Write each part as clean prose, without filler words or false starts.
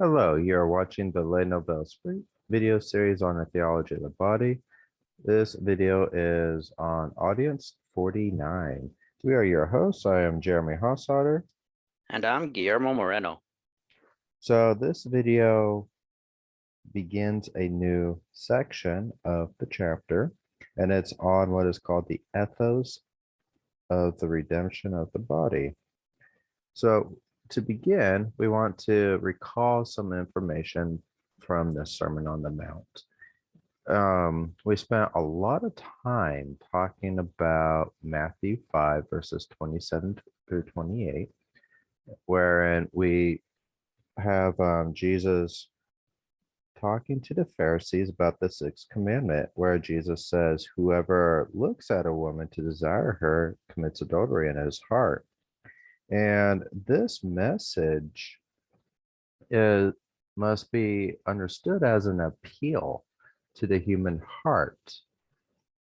Hello, you're watching the Nouvel Esprit video series on the theology of the body. This video is on audience 49. We are your hosts. I am Jeremy Hossotter. And I'm Guillermo Moreno. So this video begins a new section of the chapter, and it's on what is called the ethos of the redemption of the body. So to begin, we want to recall some information from the Sermon on the Mount. We spent a lot of time talking about Matthew 5, verses 27 through 28, wherein we have Jesus talking to the Pharisees about the sixth commandment, where Jesus says, whoever looks at a woman to desire her commits adultery in his heart. And this message must be understood as an appeal to the human heart.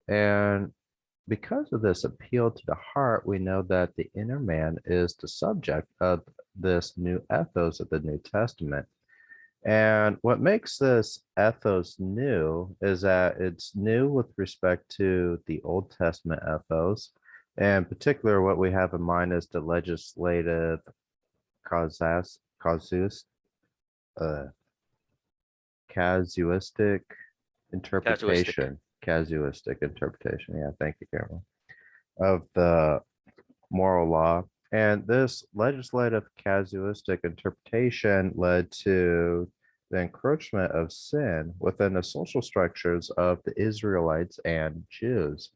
And because of this appeal to the heart, we know that the inner man is the subject of this new ethos of the New Testament. And what makes this ethos new is that it's new with respect to the Old Testament ethos. And in particular, what we have in mind is the legislative casuistic interpretation. Casuistic interpretation. Yeah, thank you, Carol. Of the moral law. And this legislative casuistic interpretation led to the encroachment of sin within the social structures of the Israelites and Jews.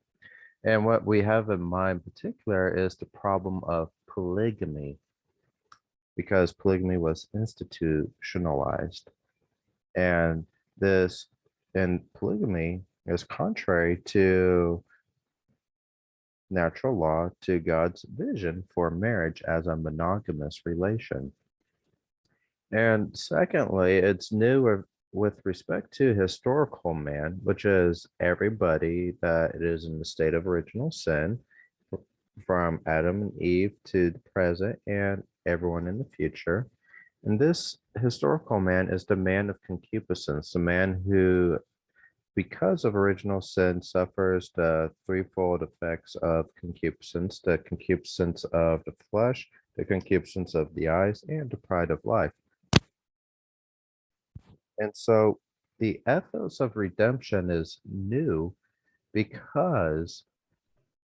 And what we have in mind in particular is the problem of polygamy, because polygamy was institutionalized. And polygamy is contrary to natural law, to God's vision for marriage as a monogamous relation. And secondly, it's new with respect to historical man, which is everybody that is in the state of original sin, from Adam and Eve to the present and everyone in the future. And this historical man is the man of concupiscence, the man who, because of original sin, suffers the threefold effects of concupiscence: the concupiscence of the flesh, the concupiscence of the eyes, and the pride of life. And so the ethos of redemption is new because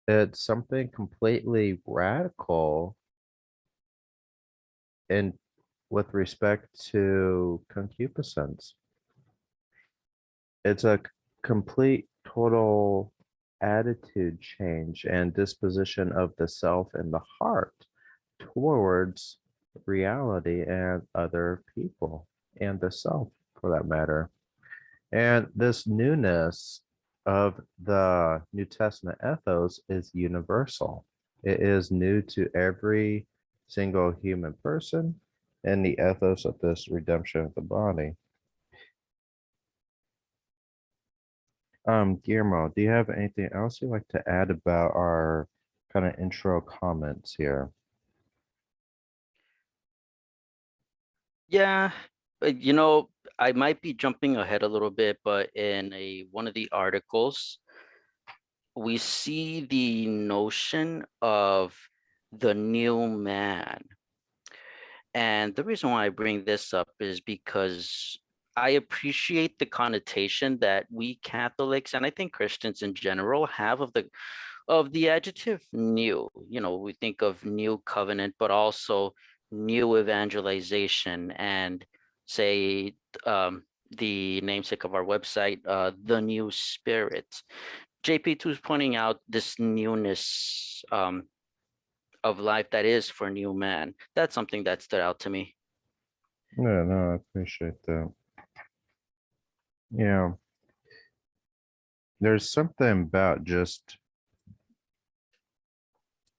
it's something completely radical in with respect to concupiscence. It's a complete, total attitude change and disposition of the self and the heart towards reality and other people and the self, for that matter. And this newness of the New Testament ethos is universal. It is new to every single human person and the ethos of this redemption of the body. Guillermo, do you have anything else you'd like to add about our kind of intro comments here? Yeah, I might be jumping ahead a little bit, but in one of the articles, we see the notion of the new man. And the reason why I bring this up is because I appreciate the connotation that we Catholics, and I think Christians in general, have of the adjective new. We think of new covenant, but also new evangelization, and say the namesake of our website, the new spirit. JPII is pointing out this newness of life that is for new man. That's something that stood out to me. Yeah, no, I appreciate that. Yeah. There's something about just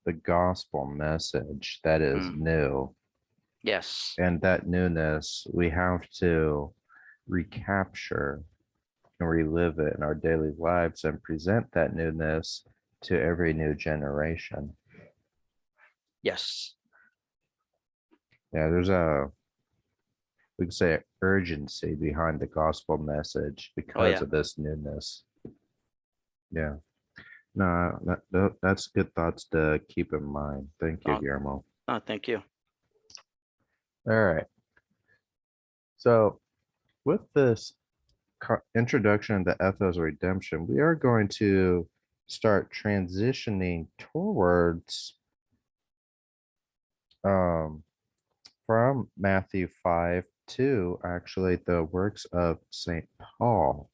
the gospel message that is new. Yes. And that newness, we have to recapture and relive it in our daily lives and present that newness to every new generation. Yes. Yeah, there's a we could say urgency behind the gospel message Oh because yeah. of this newness. Yeah. No, that's good thoughts to keep in mind. Thank you, Oh, Guillermo. oh, thank you. All right. So with this introduction to ethos redemption, we are going to start transitioning towards um, from Matthew 5 to actually the works of St. Paul.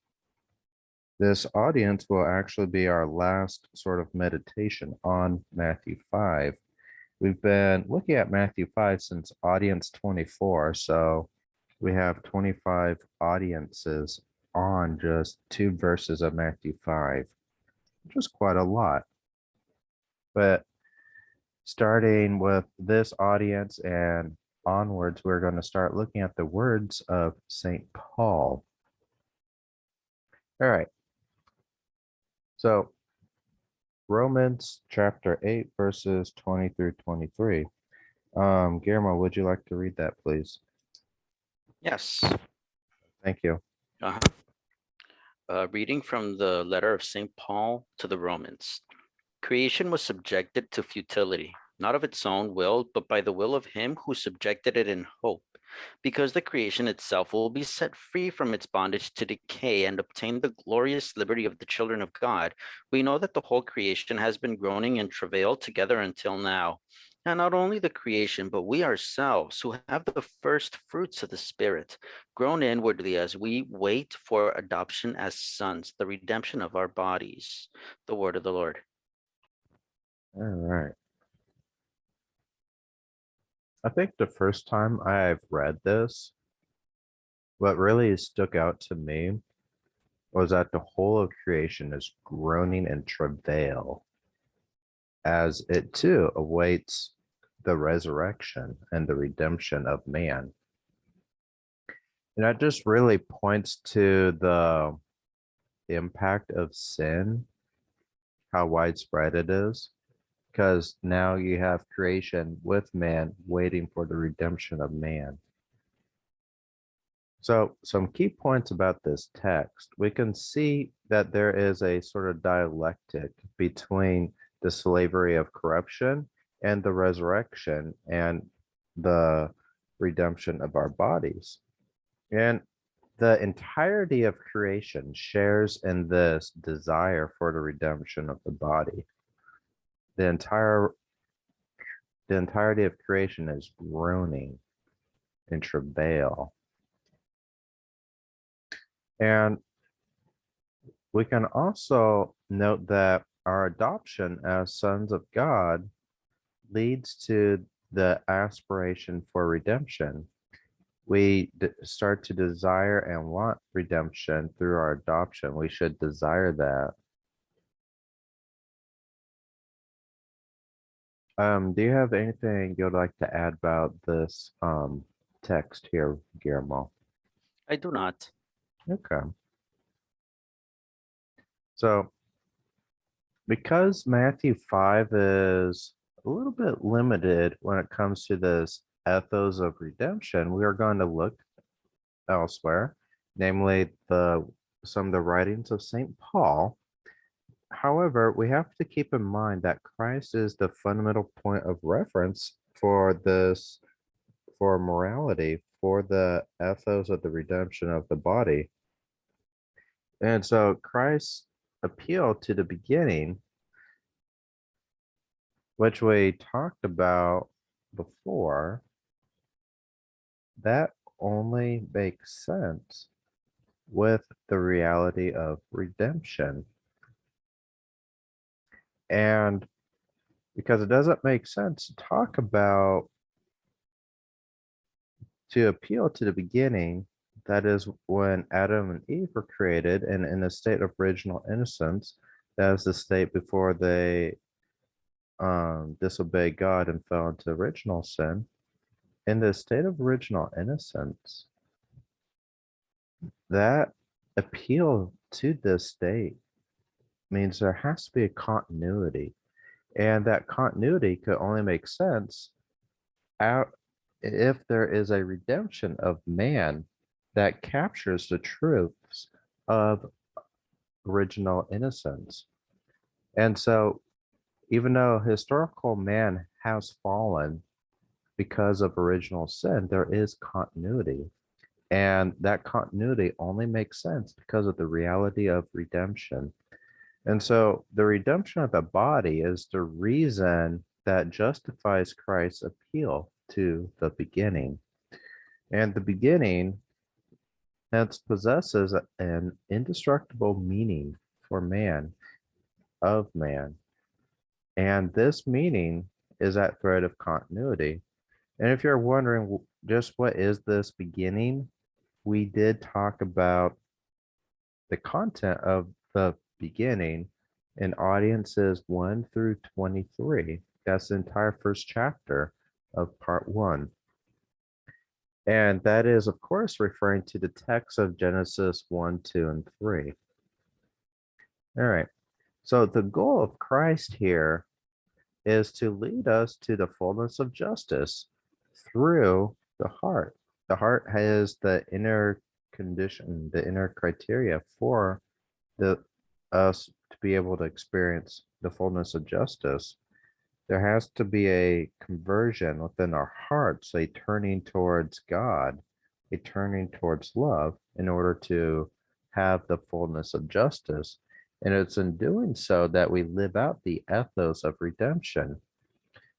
This audience will actually be our last sort of meditation on Matthew 5. We've been looking at Matthew 5 since audience 24, so we have 25 audiences on just 2 verses of Matthew 5, which is quite a lot. But starting with this audience and onwards, we're going to start looking at the words of St. Paul. All right. So Romans chapter 8, verses 20 through 23. Guillermo, would you like to read that, please? Yes. Thank you. Reading from the letter of St. Paul to the Romans. Creation was subjected to futility, not of its own will, but by the will of him who subjected it in hope, because the creation itself will be set free from its bondage to decay and obtain the glorious liberty of the children of God. We know that the whole creation has been groaning in travail together until now. And not only the creation, but we ourselves, who have the first fruits of the Spirit, groan inwardly as we wait for adoption as sons, the redemption of our bodies. The word of the Lord. All right. I think the first time I've read this, what really stuck out to me was that the whole of creation is groaning in travail as it too awaits the resurrection and the redemption of man. And that just really points to the impact of sin, how widespread it is, because now you have creation with man waiting for the redemption of man. So some key points about this text, we can see that there is a sort of dialectic between the slavery of corruption and the resurrection and the redemption of our bodies. And the entirety of creation shares in this desire for the redemption of the body. The entirety of creation is groaning in travail. And we can also note that our adoption as sons of God leads to the aspiration for redemption. We start to desire and want redemption through our adoption. We should desire that. Do you have anything you'd like to add about this text here, Guillermo? I do not. Okay. So because Matthew 5 is a little bit limited when it comes to this ethos of redemption, we are going to look elsewhere, namely some of the writings of St. Paul. However, we have to keep in mind that Christ is the fundamental point of reference for this, for morality, for the ethos of the redemption of the body. And so Christ's appeal to the beginning, which we talked about before, that only makes sense with the reality of redemption. And because it doesn't make sense to talk about, to appeal to the beginning, that is when Adam and Eve were created and in a state of original innocence. That is the state before they disobeyed God and fell into original sin. In the state of original innocence, that appeal to this state means there has to be a continuity. And that continuity could only make sense out if there is a redemption of man that captures the truths of original innocence. And so, even though historical man has fallen because of original sin, there is continuity. And that continuity only makes sense because of the reality of redemption. And so the redemption of the body is the reason that justifies Christ's appeal to the beginning. And the beginning hence possesses an indestructible meaning for man, of man. And this meaning is that thread of continuity. And if you're wondering just what is this beginning, we did talk about the content of the beginning in audiences 1 through 23. That's the entire first chapter of part 1. And that is, of course, referring to the text of Genesis 1, 2, and 3. All right. So the goal of Christ here is to lead us to the fullness of justice through the heart. The heart has the inner condition, the inner criteria for the us to be able to experience the fullness of justice. There has to be a conversion within our hearts, a turning towards God, a turning towards love in order to have the fullness of justice. And it's in doing so that we live out the ethos of redemption.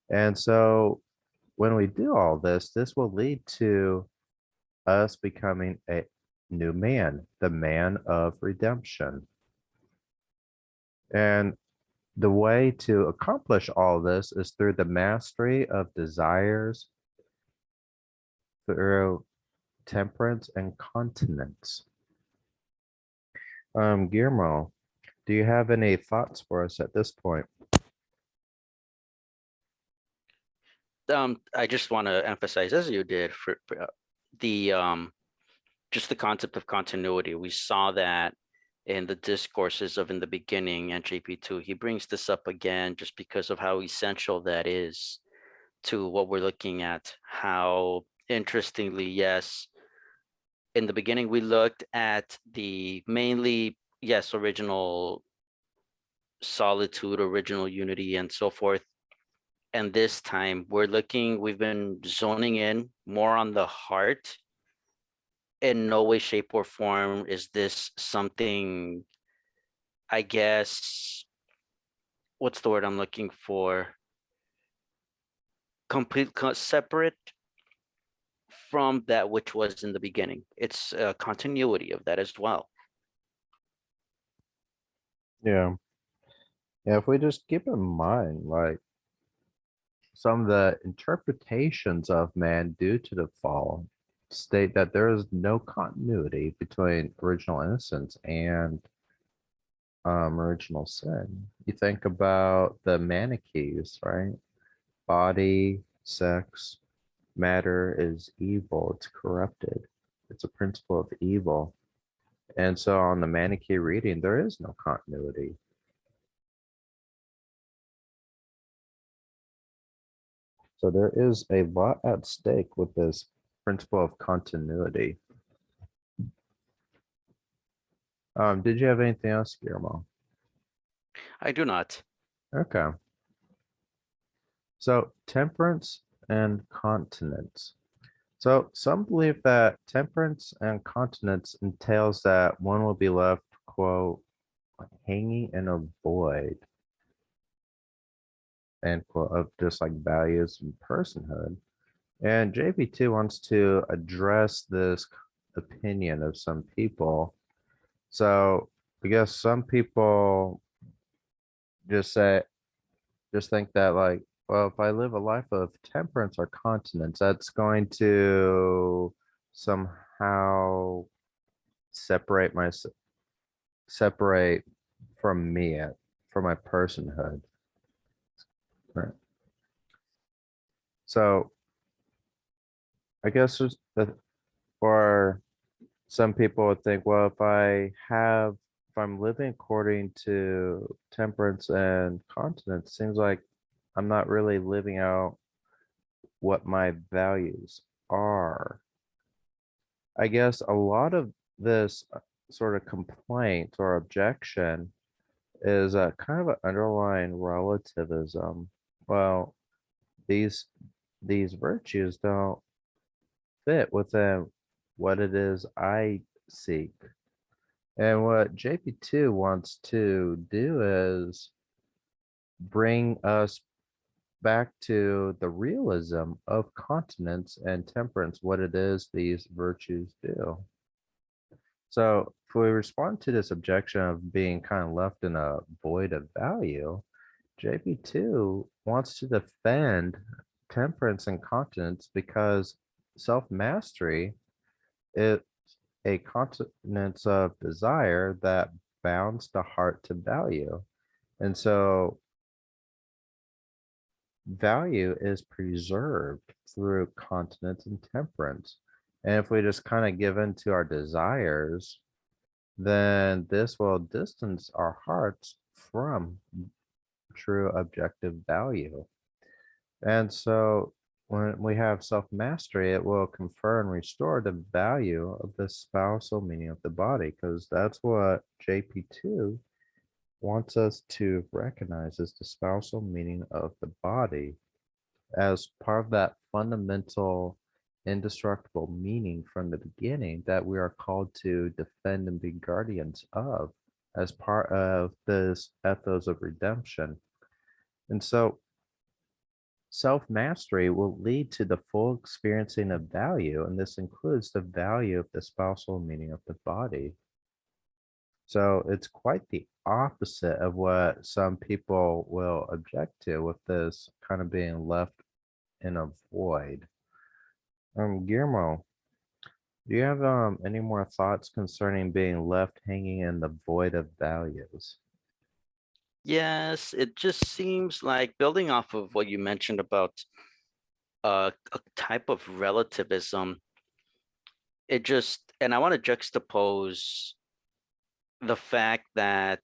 And so when we do all this will lead to us becoming a new man, the man of redemption. And the way to accomplish all this is through the mastery of desires, through temperance and continence. Guillermo, do you have any thoughts for us at this point? I just want to emphasize, as you did, for the just the concept of continuity. We saw that in the discourses of in the beginning and JP2. He brings this up again just because of how essential that is to what we're looking at. How interestingly, yes, in the beginning we looked at the mainly, yes, original solitude, original unity, and so forth. And this time we've been zoning in more on the heart. In no way, shape, or form is this something, I guess, what's the word I'm looking for? Separate from that which was in the beginning. It's a continuity of that as well. Yeah. Yeah, if we just keep in mind, like some of the interpretations of man due to the fall state that there is no continuity between original innocence and original sin. You think about the Manichees, right? Body, sex, matter is evil, it's corrupted, it's a principle of evil. And so on the Manichae reading, there is no continuity. So there is a lot at stake with this principle of continuity. Did you have anything else, Guillermo? I do not. Okay. So temperance and continence. So some believe that temperance and continence entails that one will be left, quote, hanging in a void, end quote, of just like values and personhood. And JP2 wants to address this opinion of some people. So I guess some people just say, just think that like, well, if I live a life of temperance or continence, that's going to somehow separate my separate from me, from my personhood. Right. So I guess there's for some people would think, well, if I'm living according to temperance and continence, seems like I'm not really living out what my values are. I guess a lot of this sort of complaint or objection is a kind of an underlying relativism. Well, these these virtues don't fit within what it is I seek. And what JP2 wants to do is bring us back to the realism of continence and temperance, what it is these virtues do. So if we respond to this objection of being kind of left in a void of value, JP2 wants to defend temperance and continence because self-mastery is a continence of desire that bounds the heart to value. And so value is preserved through continence and temperance. And if we just kind of give in to our desires, then this will distance our hearts from true objective value. And so when we have self-mastery, it will confer and restore the value of the spousal meaning of the body, because that's what JP2 wants us to recognize as the spousal meaning of the body as part of that fundamental indestructible meaning from the beginning that we are called to defend and be guardians of as part of this ethos of redemption. And so self mastery will lead to the full experiencing of value, and this includes the value of the spousal meaning of the body. So it's quite the opposite of what some people will object to, with this kind of being left in a void. Guillermo, do you have any more thoughts concerning being left hanging in the void of values? Yes, it just seems like, building off of what you mentioned about a type of relativism, and I want to juxtapose the fact that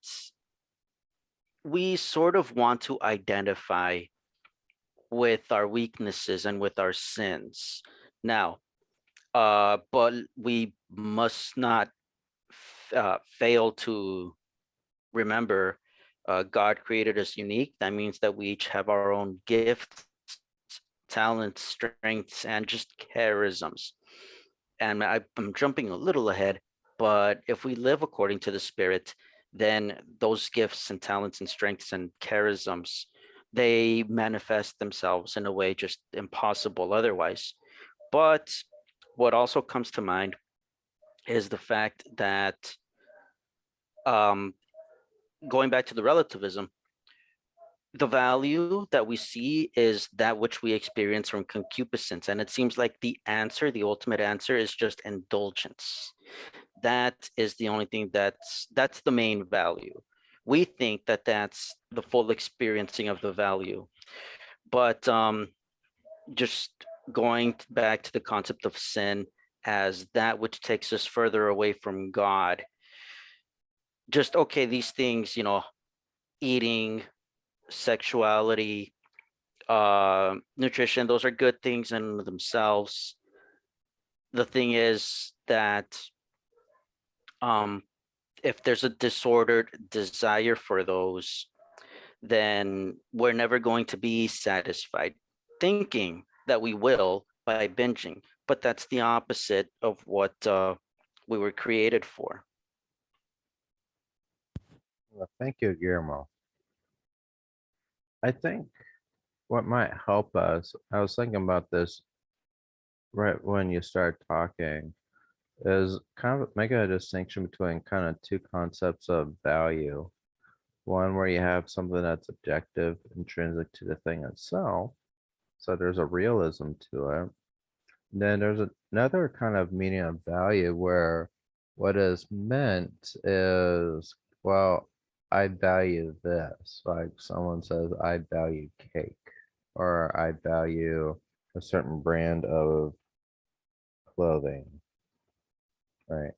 we sort of want to identify with our weaknesses and with our sins. Now, but we must not fail to remember God created us unique. That means that we each have our own gifts, talents, strengths, and just charisms. And I'm jumping a little ahead, but if we live according to the Spirit, then those gifts and talents and strengths and charisms, they manifest themselves in a way just impossible otherwise. But what also comes to mind is the fact that, going back to the relativism, the value that we see is that which we experience from concupiscence. And it seems like the ultimate answer is just indulgence. That is the only thing that's the main value. We think that that's the full experiencing of the value. But just going back to the concept of sin as that which takes us further away from God. Just, okay, these things, eating, sexuality, nutrition, those are good things in themselves. The thing is that if there's a disordered desire for those, then we're never going to be satisfied, thinking that we will by binging. But that's the opposite of what we were created for. Well, thank you, Guillermo. I think what might help us, I was thinking about this right when you start talking, is kind of making a distinction between kind of two concepts of value. One where you have something that's objective, intrinsic to the thing itself. So there's a realism to it. Then there's another kind of meaning of value where what is meant is, well, I value this. Like someone says, I value cake, or I value a certain brand of clothing, right?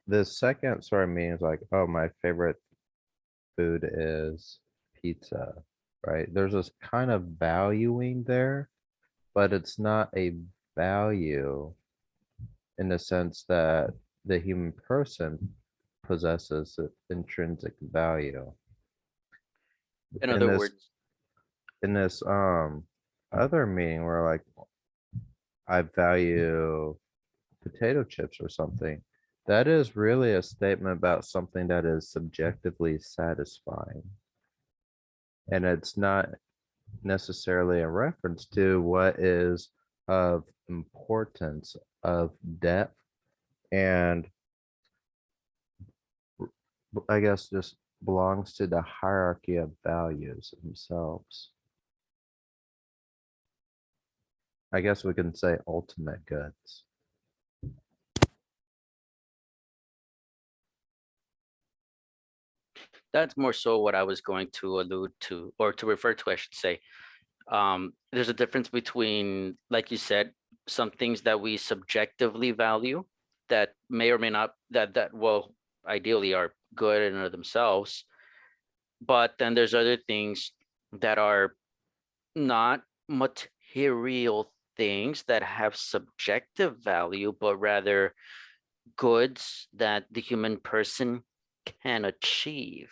The second sort of means like, oh, my favorite food is pizza. right? There's this kind of valuing there, but it's not a value in the sense that the human person possesses intrinsic value. In In other this words, in this other meaning where like I value potato chips or something, that is really a statement about something that is subjectively satisfying. And it's not necessarily a reference to what is of importance, of depth, and I guess just belongs to the hierarchy of values themselves. I guess we can say ultimate goods. that's more so what I was going to allude to, or to refer to, I should say. There's a difference between, like you said, some things that we subjectively value that may or may not, that well, ideally are good in and of themselves. But then there's other things that are not material things that have subjective value, but rather goods that the human person can achieve,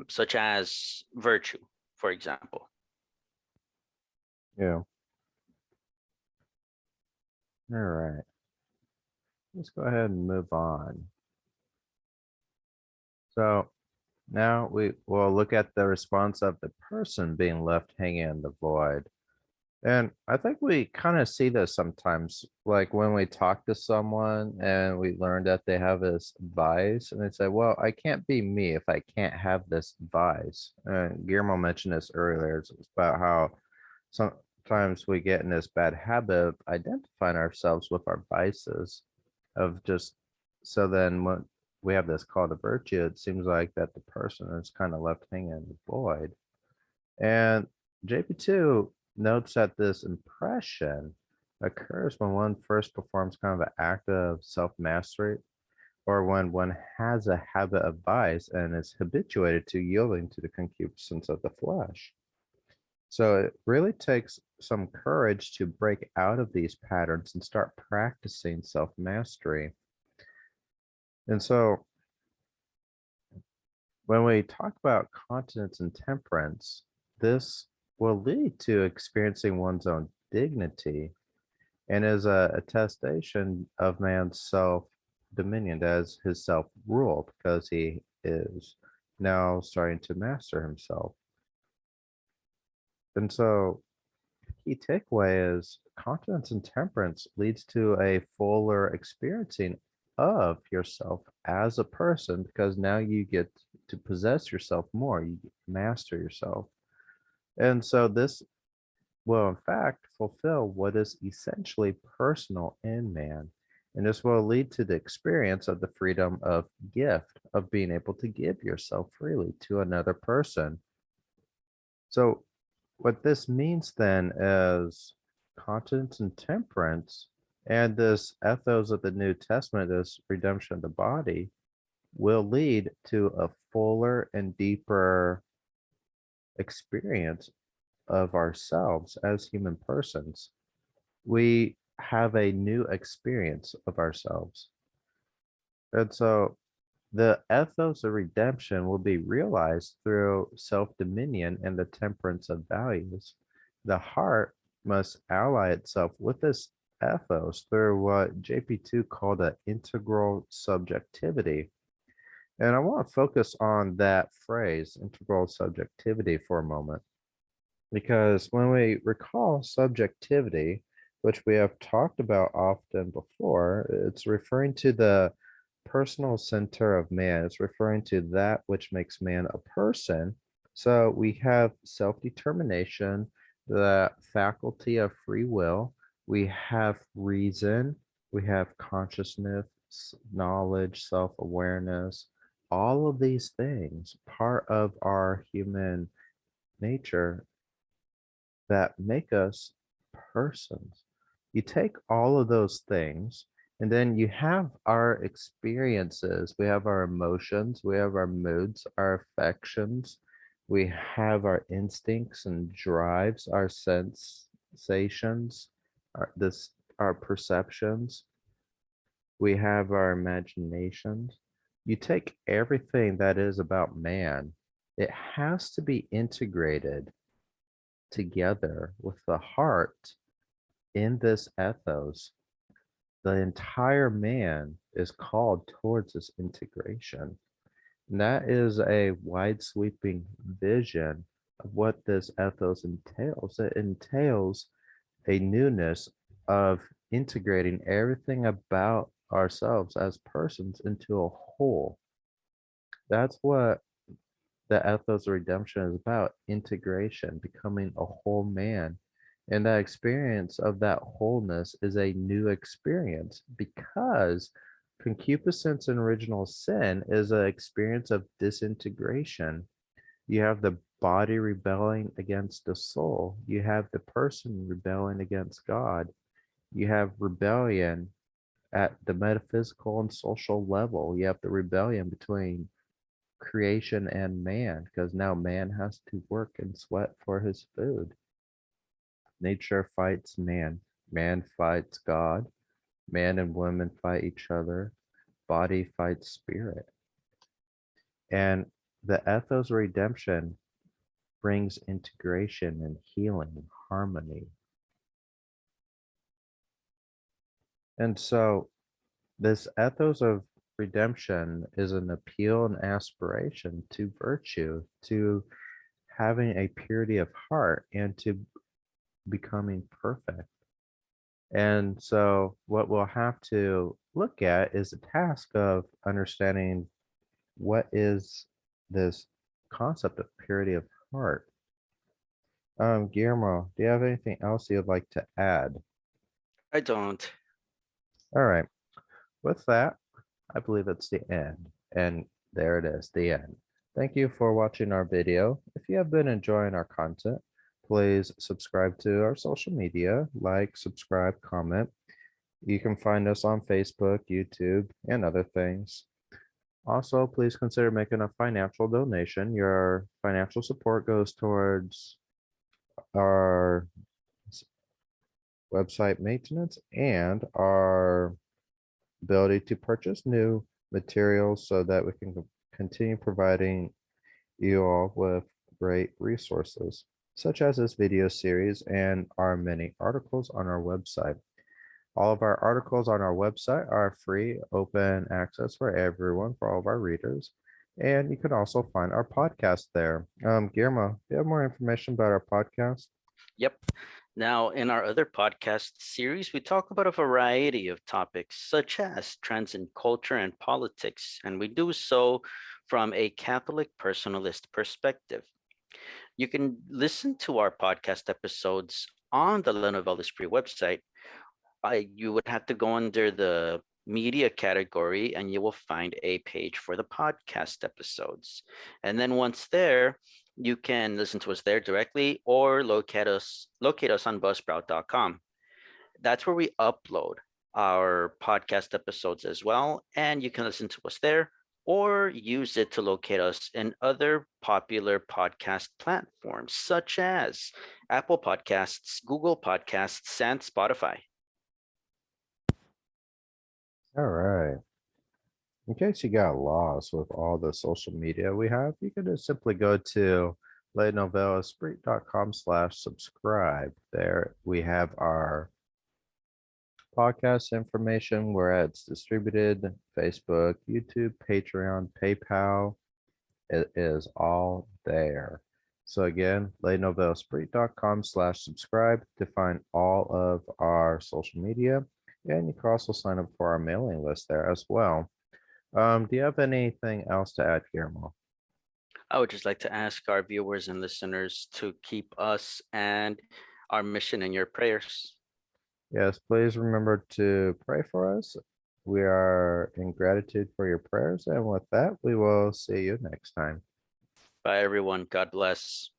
such as virtue, for example. Yeah. All right. Let's go ahead and move on. So now we will look at the response of the person being left hanging in the void. And I think we kind of see this sometimes, like when we talk to someone and we learn that they have this vice, and they say, well, I can't be me if I can't have this vice. And Guillermo mentioned this earlier. It's about how sometimes we get in this bad habit of identifying ourselves with our vices, of just so then when we have this call to virtue, it seems like that the person is kind of left hanging in the void. And JP2 notes that this impression occurs when one first performs kind of an act of self mastery, or when one has a habit of vice and is habituated to yielding to the concupiscence of the flesh. So it really takes some courage to break out of these patterns and start practicing self mastery. And so when we talk about continence and temperance, this will lead to experiencing one's own dignity and is a attestation of man's self dominion as his self rule, because he is now starting to master himself. And so key takeaway is continence and temperance leads to a fuller experiencing of yourself as a person, because now you get to possess yourself more, you master yourself. And so this will in fact fulfill what is essentially personal in man. And this will lead to the experience of the freedom of gift, of being able to give yourself freely to another person. So what this means then is continence and temperance, and this ethos of the New Testament, this redemption of the body, will lead to a fuller and deeper experience of ourselves as human persons. We have a new experience of ourselves. And so the ethos of redemption will be realized through self dominion and the temperance of values. The heart must ally itself with this ethos through what JP2 called an integral subjectivity. And I want to focus on that phrase, integral subjectivity, for a moment, because when we recall subjectivity, which we have talked about often before, it's referring to the personal center of man. It's referring to that which makes man a person. So we have self determination, the faculty of free will, we have reason, we have consciousness, knowledge, self awareness, all of these things, part of our human nature that make us persons. You take all of those things, and then you have our experiences, we have our emotions, we have our moods, our affections, We have our instincts and drives, our sensations, our perceptions. We have our imaginations. You take everything that is about man, it has to be integrated together with the heart in this ethos. The entire man is called towards this integration. And that is a wide sweeping vision of what this ethos entails. It entails a newness of integrating everything about ourselves as persons into a whole. That's what the ethos of redemption is about: integration, becoming a whole man. And that experience of that wholeness is a new experience because concupiscence and original sin is an experience of disintegration. You have the body rebelling against the soul, you have the person rebelling against God, you have rebellion at the metaphysical and social level, you have the rebellion between creation and man, because now man has to work and sweat for his food. Nature fights man, man fights God, man and woman fight each other, body fights spirit. And the ethos of redemption brings integration and healing and harmony. And so this ethos of redemption is an appeal and aspiration to virtue, to having a purity of heart, and to becoming perfect. And so what we'll have to look at is the task of understanding what is this concept of purity of heart. Guillermo, do you have anything else you'd like to add? I don't. All right. With that, I believe it's the end. And there it is, the end. Thank you for watching our video. If you have been enjoying our content, please subscribe to our social media, like, subscribe, comment. You can find us on Facebook, YouTube, and other things. Also, please consider making a financial donation. Your financial support goes towards our website maintenance and our ability to purchase new materials so that we can continue providing you all with great resources, such as this video series and our many articles on our website. All of our articles on our website are free, open access for everyone, for all of our readers. And you can also find our podcast there. Guillermo, do you have more information about our podcast? Yep. Now, in our other podcast series, we talk about a variety of topics such as trends in culture and politics, and we do so from a Catholic personalist perspective. You can listen to our podcast episodes on the Nouvel Esprit website. You would have to go under the media category and you will find a page for the podcast episodes. And then once there, you can listen to us there directly or locate us on buzzsprout.com. That's where we upload our podcast episodes as well. And you can listen to us there or use it to locate us in other popular podcast platforms such as Apple Podcasts, Google Podcasts, and Spotify. All right. In case you got lost with all the social media we have, you can just simply go to nouvelesprit.com/subscribe. There we have our podcast information, where it's distributed: Facebook, YouTube, Patreon, PayPal. It is all there. So again, nouvelesprit.com/subscribe to find all of our social media. And you can also sign up for our mailing list there as well. Do you have anything else to add, Guillermo? I would just like to ask our viewers and listeners to keep us and our mission in your prayers. Yes, please remember to pray for us. We are in gratitude for your prayers. And with that, we will see you next time. Bye, everyone. God bless.